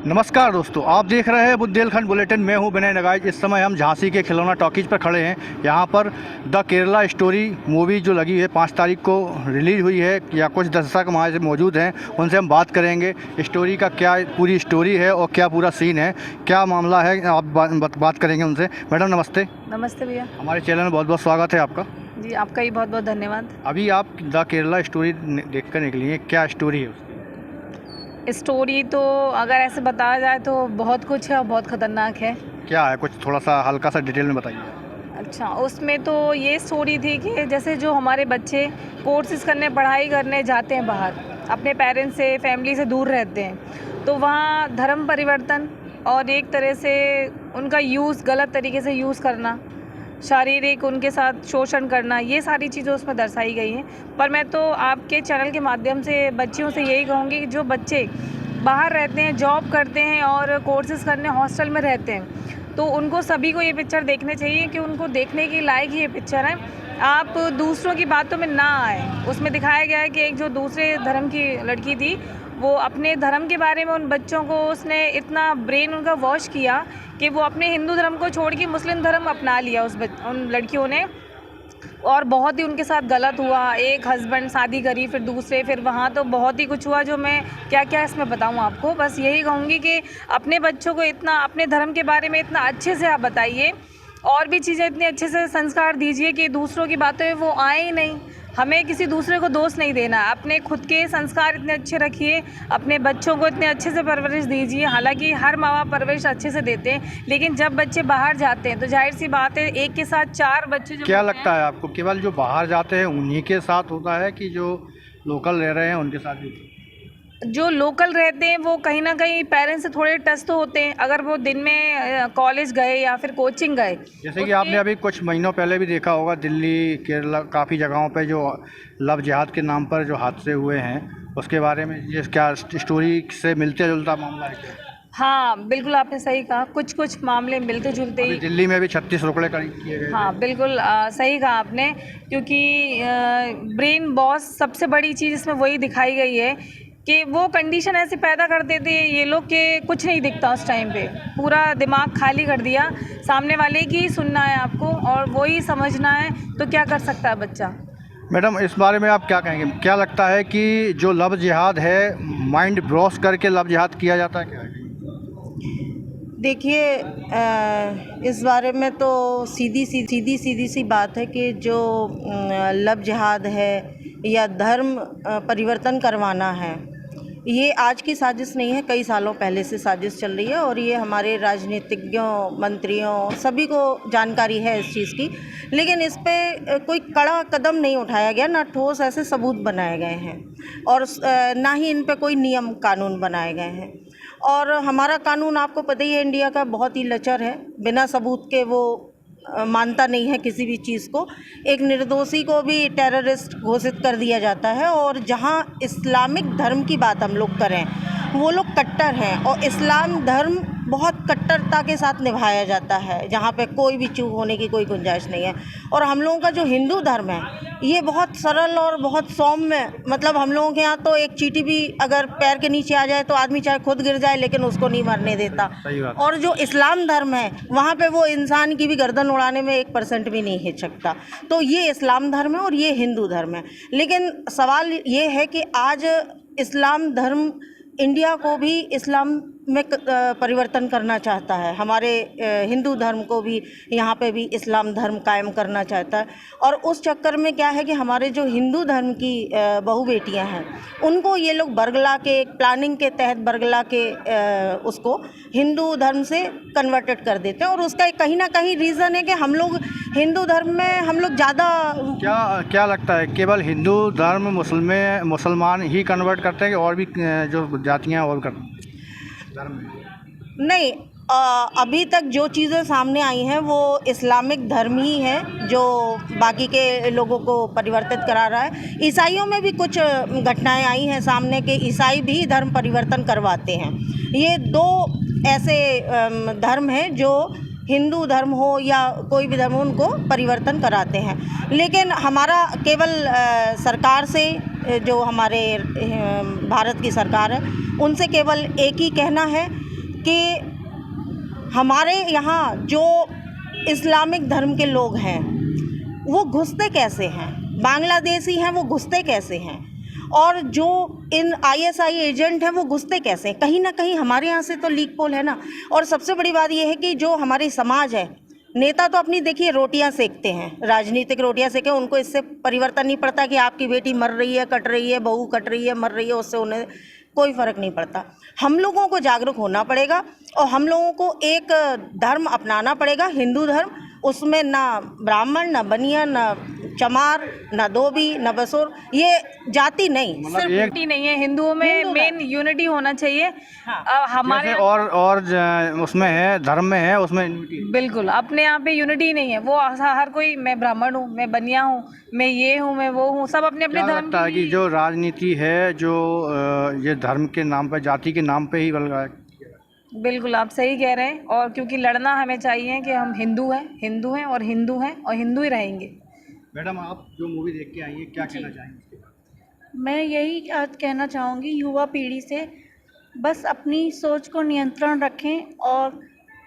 नमस्कार दोस्तों, आप देख रहे हैं बुंदेलखंड बुलेटिन। मैं हूं विनय नगाइज। इस समय हम झांसी के खिलौना टॉकीज पर खड़े हैं। यहां पर द केरला स्टोरी मूवी जो लगी है 5 तारीख को रिलीज़ हुई है, या कुछ दर्शक वहाँ से मौजूद हैं, उनसे हम बात करेंगे स्टोरी का क्या पूरी स्टोरी है और क्या पूरा सीन है, क्या मामला है। आप बात करेंगे उनसे। मैडम नमस्ते। नमस्ते भैया। हमारे चैनल में बहुत बहुत स्वागत है आपका। जी, आपका ही बहुत बहुत धन्यवाद। अभी आप द केरला स्टोरी देख कर निकली हैं, क्या स्टोरी है? स्टोरी तो अगर ऐसे बताया जाए तो बहुत कुछ है और बहुत ख़तरनाक है। क्या है, कुछ थोड़ा सा हल्का सा डिटेल में बताइए। अच्छा, उसमें तो ये स्टोरी थी कि जैसे जो हमारे बच्चे कोर्सेज करने, पढ़ाई करने जाते हैं बाहर, अपने पेरेंट्स से, फैमिली से दूर रहते हैं, तो वहाँ धर्म परिवर्तन और एक तरह से उनका यूज़, गलत तरीके से यूज़ करना, शारीरिक उनके साथ शोषण करना, ये सारी चीज़ें उसमें दर्शाई गई हैं। पर मैं तो आपके चैनल के माध्यम से बच्चियों से यही कहूँगी कि जो बच्चे बाहर रहते हैं, जॉब करते हैं और कोर्सेज करने हॉस्टल में रहते हैं, तो उनको सभी को ये पिक्चर देखने चाहिए कि उनको देखने के लायक ही ये पिक्चर है। आप दूसरों की बातों में ना आए। उसमें दिखाया गया है कि एक जो दूसरे धर्म की लड़की थी, वो अपने धर्म के बारे में उन बच्चों को, उसने इतना ब्रेन उनका वॉश किया कि वो अपने हिंदू धर्म को छोड़ के मुस्लिम धर्म अपना लिया उन लड़कियों ने, और बहुत ही उनके साथ गलत हुआ। एक हस्बैंड शादी करी, फिर दूसरे, फिर वहाँ तो बहुत ही कुछ हुआ जो मैं क्या क्या इसमें बताऊँ आपको। बस यही कहूँगी कि अपने बच्चों को इतना अपने धर्म के बारे में इतना अच्छे से आप बताइए, और भी चीज़ें इतने अच्छे से संस्कार दीजिए कि दूसरों की बातों में वो आए ही नहीं। हमें किसी दूसरे को दोष नहीं देना, अपने खुद के संस्कार इतने अच्छे रखिए, अपने बच्चों को इतने अच्छे से परवरिश दीजिए। हालांकि हर माँ बाप परवरिश अच्छे से देते हैं, लेकिन जब बच्चे बाहर जाते हैं तो जाहिर सी बात है, एक के साथ 4 बच्चे जो क्या लगता है आपको, केवल जो बाहर जाते हैं उन्हीं के साथ होता है कि जो लोकल रह रहे हैं उनके साथ भी? जो लोकल रहते हैं वो कहीं ना कहीं पेरेंट्स से थोड़े टच तो होते हैं। अगर वो दिन में कॉलेज गए या फिर कोचिंग गए, जैसे कि आपने अभी कुछ महीनों पहले भी देखा होगा, दिल्ली, केरला, काफ़ी जगहों पे जो लव जिहाद के नाम पर जो हादसे हुए हैं, उसके बारे में ये क्या स्टोरी से मिलता जुलता मामला है क्या? हाँ बिल्कुल, आपने सही कहा। कुछ मामले मिलते जुलते ही। दिल्ली में भी 36 रोकड़े किए गए। हाँ बिल्कुल, सही कहा आपने, क्योंकि ब्रेन वॉश सबसे बड़ी चीज़ इसमें वही दिखाई गई है कि वो कंडीशन ऐसे पैदा कर देते हैं ये लोग के कुछ नहीं दिखता उस टाइम पे। पूरा दिमाग खाली कर दिया, सामने वाले की ही सुनना है आपको और वो ही समझना है, तो क्या कर सकता है बच्चा। मैडम इस बारे में आप क्या कहेंगे? क्या लगता है कि जो लव जिहाद है, माइंड ब्रॉश करके लव जिहाद किया जाता है क्या? देखिए, इस बारे में तो सीधी सी बात है कि जो लव जिहाद है या धर्म परिवर्तन करवाना है, ये आज की साजिश नहीं है, कई सालों पहले से साजिश चल रही है और ये हमारे राजनीतिज्ञों, मंत्रियों, सभी को जानकारी है इस चीज़ की। लेकिन इस पे कोई कड़ा कदम नहीं उठाया गया, ना ठोस ऐसे सबूत बनाए गए हैं और ना ही इन पे कोई नियम कानून बनाए गए हैं। और हमारा कानून आपको पता ही है, इंडिया का बहुत ही लचर है, बिना सबूत के वो मानता नहीं है किसी भी चीज़ को। एक निर्दोषी को भी टेररिस्ट घोषित कर दिया जाता है, और जहां इस्लामिक धर्म की बात हम लोग करें, वो लोग कट्टर हैं और इस्लाम धर्म बहुत कट्टरता के साथ निभाया जाता है, जहाँ पे कोई भी चूक होने की कोई गुंजाइश नहीं है। और हम लोगों का जो हिंदू धर्म है, ये बहुत सरल और बहुत सौम्य, मतलब हम लोगों के यहाँ तो एक चींटी भी अगर पैर के नीचे आ जाए तो आदमी चाहे खुद गिर जाए लेकिन उसको नहीं मरने देता। और जो इस्लाम धर्म है, वहाँ पे वो इंसान की भी गर्दन उड़ाने में 1% भी नहीं हिचकता। तो ये इस्लाम धर्म है और ये हिंदू धर्म है। लेकिन सवाल ये है कि आज इस्लाम धर्म इंडिया को भी इस्लाम में परिवर्तन करना चाहता है, हमारे हिंदू धर्म को भी यहाँ पे भी इस्लाम धर्म कायम करना चाहता है। और उस चक्कर में क्या है कि हमारे जो हिंदू धर्म की बहू बेटियाँ हैं, उनको ये लोग बरगला के, प्लानिंग के तहत बरगला के उसको हिंदू धर्म से कन्वर्टेड कर देते हैं। और उसका कहीं ना कहीं रीज़न है कि हम लोग हिंदू धर्म में हम लोग ज़्यादा। क्या लगता है, केवल हिंदू धर्म मुसलमान ही कन्वर्ट करते हैं कि और भी जो जातियाँ और नहीं, अभी तक जो चीज़ें सामने आई हैं वो इस्लामिक धर्म ही है जो बाकी के लोगों को परिवर्तित करा रहा है। ईसाइयों में भी कुछ घटनाएं आई हैं सामने के ईसाई भी धर्म परिवर्तन करवाते हैं। ये 2 ऐसे धर्म हैं जो हिंदू धर्म हो या कोई भी धर्म हो, उनको परिवर्तन कराते हैं। लेकिन हमारा केवल सरकार से, जो हमारे भारत की सरकार है, उनसे केवल एक ही कहना है कि हमारे यहाँ जो इस्लामिक धर्म के लोग हैं वो घुसते कैसे हैं, बांग्लादेशी हैं वो घुसते कैसे हैं, और जो इन ISI एजेंट हैं वो घुसते कैसे हैं। कहीं ना कहीं हमारे यहाँ से तो लीक पोल है ना। और सबसे बड़ी बात ये है कि जो हमारी समाज है, नेता तो अपनी देखिए रोटियां सेकते हैं, राजनीतिक रोटियां सेके, उनको इससे परिवर्तन नहीं पड़ता कि आपकी बेटी मर रही है, कट रही है, बहू कट रही है, मर रही है, उससे उन्हें कोई फ़र्क नहीं पड़ता। हम लोगों को जागरूक होना पड़ेगा और हम लोगों को एक धर्म अपनाना पड़ेगा, हिंदू धर्म। उसमें ना ब्राह्मण, ना बनिया, ना चमार, ना धोबी, ना बसोर, ये जाति नहीं, सिर्फ यूनिटी नहीं है, हिंदुओं में मेन यूनिटी होना चाहिए। हमारे जैसे और उसमें है, धर्म में है, उसमें बिल्कुल अपने यहाँ पे यूनिटी नहीं है। वो हर कोई, मैं ब्राह्मण हूँ, मैं बनिया हूँ, मैं ये हूँ, मैं वो हूँ, सब अपने अपने धर्म लगता है कि जो राजनीति है, जो ये धर्म के नाम पर, जाति के नाम पे ही बल रहा है। बिल्कुल आप सही कह रहे हैं। और क्योंकि लड़ना हमें चाहिए कि हम हिंदू हैं और हिंदू ही रहेंगे। मैडम, आप जो मूवी देख के आई हैं, क्या कहना चाहेंगे? मैं यही आज कहना चाहूँगी युवा पीढ़ी से, बस अपनी सोच को नियंत्रण रखें और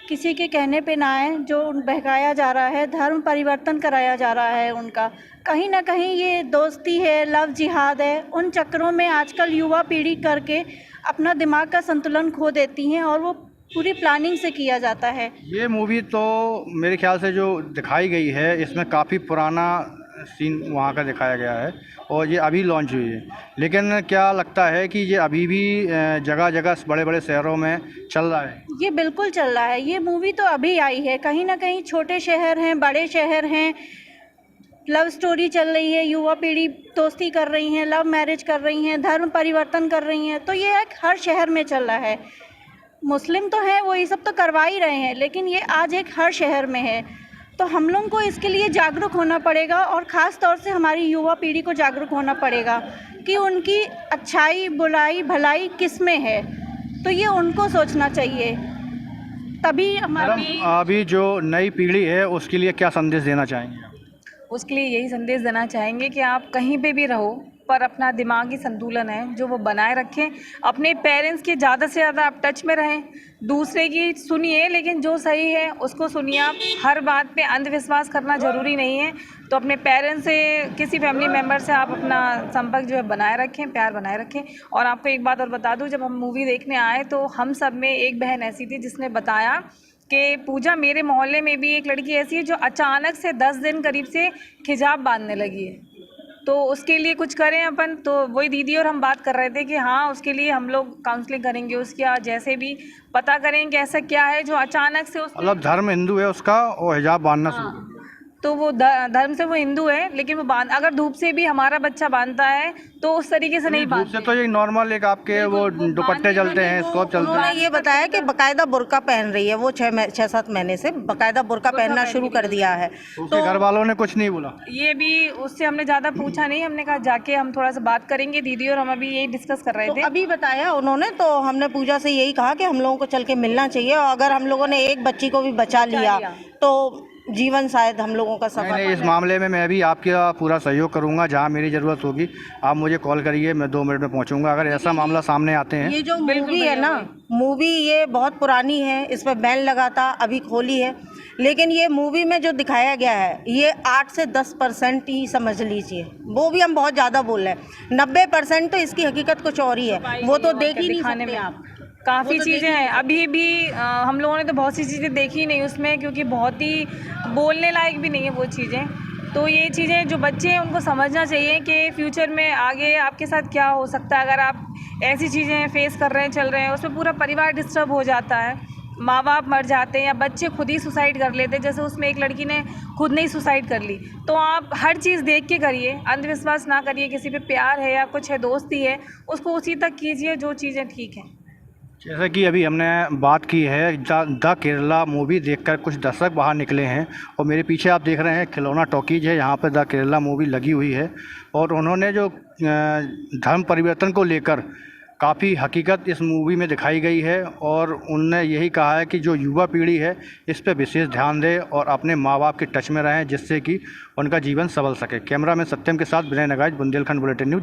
किसी के कहने पे ना आए। जो बहकाया जा रहा है, धर्म परिवर्तन कराया जा रहा है उनका, कहीं ना कहीं ये दोस्ती है, लव जिहाद है, उन चक्करों में आजकल युवा पीढ़ी करके अपना दिमाग का संतुलन खो देती हैं और वो पूरी प्लानिंग से किया जाता है। ये मूवी तो मेरे ख्याल से जो दिखाई गई है, इसमें काफ़ी पुराना सीन वहाँ का दिखाया गया है और ये अभी लॉन्च हुई है। लेकिन क्या लगता है कि ये अभी भी जगह जगह बड़े बड़े शहरों में चल रहा है? ये बिल्कुल चल रहा है। ये मूवी तो अभी आई है, कहीं ना कहीं छोटे शहर हैं, बड़े शहर हैं, लव स्टोरी चल रही है, युवा पीढ़ी दोस्ती कर रही हैं, लव मैरिज कर रही हैं, धर्म परिवर्तन कर रही हैं। तो ये एक हर शहर में चल रहा है। मुस्लिम तो हैं, वो ये सब तो करवा ही रहे हैं, लेकिन ये आज एक हर शहर में है। तो हम लोगों को इसके लिए जागरूक होना पड़ेगा और ख़ास तौर से हमारी युवा पीढ़ी को जागरूक होना पड़ेगा कि उनकी अच्छाई, बुराई, भलाई किस में है। तो ये उनको सोचना चाहिए, तभी हमारी अभी जो नई पीढ़ी है उसके लिए क्या संदेश देना चाहेंगे? उसके लिए यही संदेश देना चाहेंगे कि आप कहीं पे भी रहो पर अपना दिमागी संतुलन है जो वो बनाए रखें। अपने पेरेंट्स के ज़्यादा से ज़्यादा आप टच में रहें, दूसरे की सुनिए लेकिन जो सही है उसको सुनिए। आप हर बात पे अंधविश्वास करना ज़रूरी नहीं है। तो अपने पेरेंट्स से, किसी फैमिली मेम्बर से आप अपना संपर्क जो है बनाए रखें, प्यार बनाए रखें। और आपको एक बात और बता दूँ, जब हम मूवी देखने आए तो हम सब में एक बहन ऐसी थी जिसने बताया कि पूजा, मेरे मोहल्ले में भी एक लड़की ऐसी है जो अचानक से 10 दिन करीब से हिजाब बांधने लगी है, तो उसके लिए कुछ करें अपन। तो वही दीदी और हम बात कर रहे थे कि हाँ, उसके लिए हम लोग काउंसलिंग करेंगे, उसका जैसे भी पता करेंगे ऐसा क्या है जो अचानक से मतलब धर्म हिंदू है उसका, और हिजाब बांधना शुरू। तो वो धर्म से वो हिंदू है, लेकिन वो अगर धूप से भी हमारा बच्चा बांधता है तो उस तरीके से नहीं बांधते। धूप से तो ये नॉर्मल एक आपके वो दुपट्टे चलते हैं, स्कॉप चलते हैं। उन्होंने ये बताया कि बकायदा बुर्का पहन रही है वो 6-7 महीने से बकायदा बुर्का पहनना शुरू कर दिया है। तो घर वालों ने कुछ नहीं बोला? ये भी उससे हमने ज़्यादा पूछा नहीं, हमने कहा जाके हम थोड़ा सा बात करेंगे, दीदी और हम अभी यही डिस्कस कर रहे थे। अभी बताया उन्होंने, तो हमने पूजा से यही कहा कि हम लोगों को चल के मिलना चाहिए, और अगर हम लोगों ने एक बच्ची को भी बचा लिया तो जीवन शायद हम लोगों का सफल। नहीं, इस मामले में मैं भी आपका पूरा सहयोग करूंगा। जहां मेरी ज़रूरत होगी आप मुझे कॉल करिए, मैं 2 मिनट में पहुंचूंगा अगर ऐसा मामला सामने आते हैं। ये जो मूवी है ना, मूवी ये बहुत पुरानी है, इस पर बैन लगा था, अभी खोली है, लेकिन ये मूवी में जो दिखाया गया है ये 8 से 10% ही समझ लीजिए, वो भी हम बहुत ज़्यादा बोल रहे हैं। 90% तो इसकी हकीकत कुछ और ही है, वो तो देख ही नहीं सकते आप। काफ़ी चीज़ें हैं अभी भी, हम लोगों ने तो बहुत सी चीज़ें देखी नहीं उसमें, क्योंकि बहुत ही बोलने लायक भी नहीं है वो चीज़ें। तो ये चीज़ें जो बच्चे हैं उनको समझना चाहिए कि फ्यूचर में आगे आपके साथ क्या हो सकता है अगर आप ऐसी चीज़ें फेस कर रहे हैं, चल रहे हैं। उसमें पूरा परिवार डिस्टर्ब हो जाता है, माँ बाप मर जाते हैं या बच्चे खुद ही सुसाइड कर लेते हैं। जैसे उसमें एक लड़की ने खुद नहीं सुसाइड कर ली। तो आप हर चीज़ देख के करिए, अंधविश्वास ना करिए। किसी पे प्यार है या कुछ है, दोस्ती है, उसको उसी तक कीजिए जो चीज़ें ठीक हैं। जैसा कि अभी हमने बात की है, द केरला मूवी देखकर कुछ दर्शक बाहर निकले हैं और मेरे पीछे आप देख रहे हैं खिलौना टॉकीज है, यहाँ पर द केरला मूवी लगी हुई है और उन्होंने जो धर्म परिवर्तन को लेकर काफ़ी हकीकत इस मूवी में दिखाई गई है और उनने यही कहा है कि जो युवा पीढ़ी है इस पर विशेष ध्यान दे और अपने माँ बाप के टच में रहें जिससे कि उनका जीवन संभल सके। कैमरा में सत्यम के साथ विनय नगाज, बुंदेलखंड बुलेटिन न्यूज़।